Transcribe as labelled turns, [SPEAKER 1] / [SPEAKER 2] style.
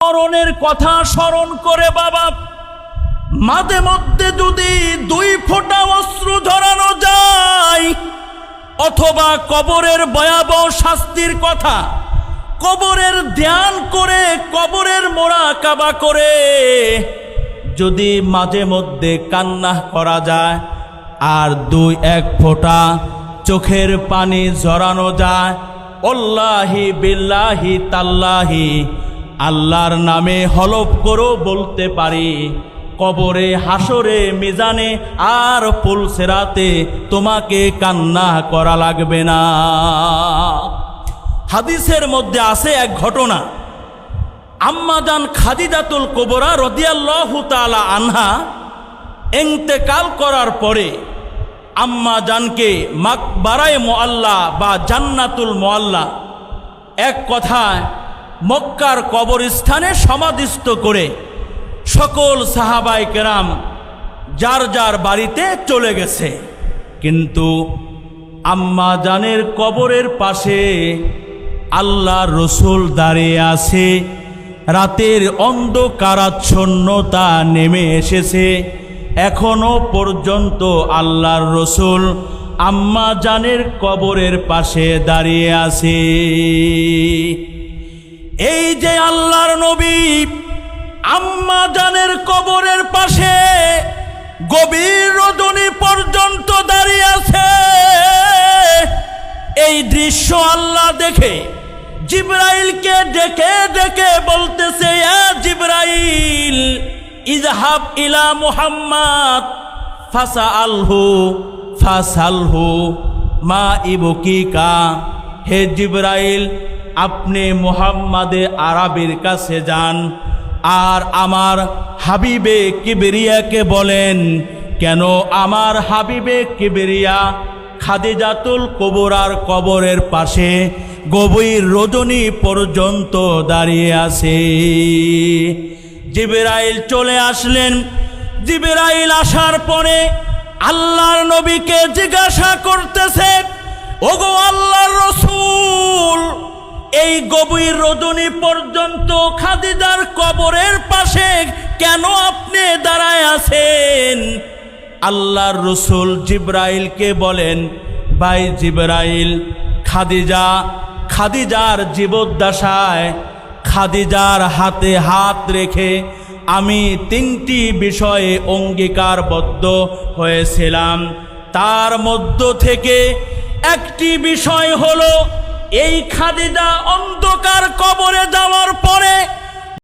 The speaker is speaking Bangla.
[SPEAKER 1] মরণের কথা স্মরণ করে বাবা মাঝে মধ্যে যদি 2 ফোঁটা অশ্রু ঝরানো যায়, অথবা কবরের ভয়াবহ শাস্তির কথা, কবরের ধ্যান করে, কবরের মোরাকাবা করে যদি মাঝে মধ্যে কান্না করা যায়, আর 2-1 ফোঁটা চোখের পানি ঝরানো যায়, আল্লাহি বিল্লাহি তাল্লাহি আল্লাহর নামে হলফ করো বলতে পারি, কবরে, হাসরে, মিজানে আর পুলসিরাতে তোমাকে কান্না করা লাগবে না। হাদিসের মধ্যে আছে এক ঘটনা, আম্মাজান খাদিজাতুল কুবরা রাদিয়াল্লাহু তাআলা আনহা ইন্তেকাল করার পরে আম্মাজানকে মাকবারায়ে মুআল্লা বা জান্নাতুল মুআল্লা, এক কথায় মক্কার কবরস্থানে সমাধিস্থ করে সকল সাহাবায়ে কেরাম যার যার বাড়িতে চলে গেছে। কিন্তু আম্মাজানের কবরের পাশে আল্লাহর রসুল দাঁড়িয়ে আছে। রাতের অন্ধকারাচ্ছন্নতা নেমে এসেছে, এখনো পর্যন্ত আল্লাহর রসুল আম্মাজানের কবরের পাশে দাঁড়িয়ে আছে। এই যে আল্লাহর নবী আম্মাজানের কবরের পাশে গভীর রজনী পর্যন্ত দাঁড়িয়ে আছে, এই দৃশ্য আল্লাহ দেখে জিবরাইলকে ডেকে ডেকে বলতেছে, ইয়া জিবরাইল ইযহাব ইলা মুহাম্মদ ফাসালহু মা ইবকিকা। হে জিবরাইল, আপনি মুহাম্মাদে আরবির কাছে যান আর আমার হাবিবে কিবরিয়াকে বলেন, কেন আমার হাবিবে কিবরিয়া খাদিজাতুল কুবরার কবরের পাশে গভীর রজনী পর্যন্ত দাঁড়িয়ে আছে। জিবরাইল চলে আসলেন। জিবরাইল আসার পরে আল্লাহর নবীকে জিজ্ঞাসা করতেছে, ওগো আল্লাহর রাসূল, এই গভীর রজনী পর্যন্ত খাদিজার কবরের পাশে কেন আপনি দাঁড়ায় আছেন? আল্লাহর রসুল জিবরাইলকে বলেন, ভাই জিবরাইল, খাদিজার জীবদ্দশায় খাদিজার হাতে হাত রেখে আমি 3টি বিষয়ে অঙ্গীকারবদ্ধ হয়েছিলাম। তার মধ্য থেকে একটি বিষয় হলো, এই খাদিজা অন্ধকার কবরে যাওয়ার পরে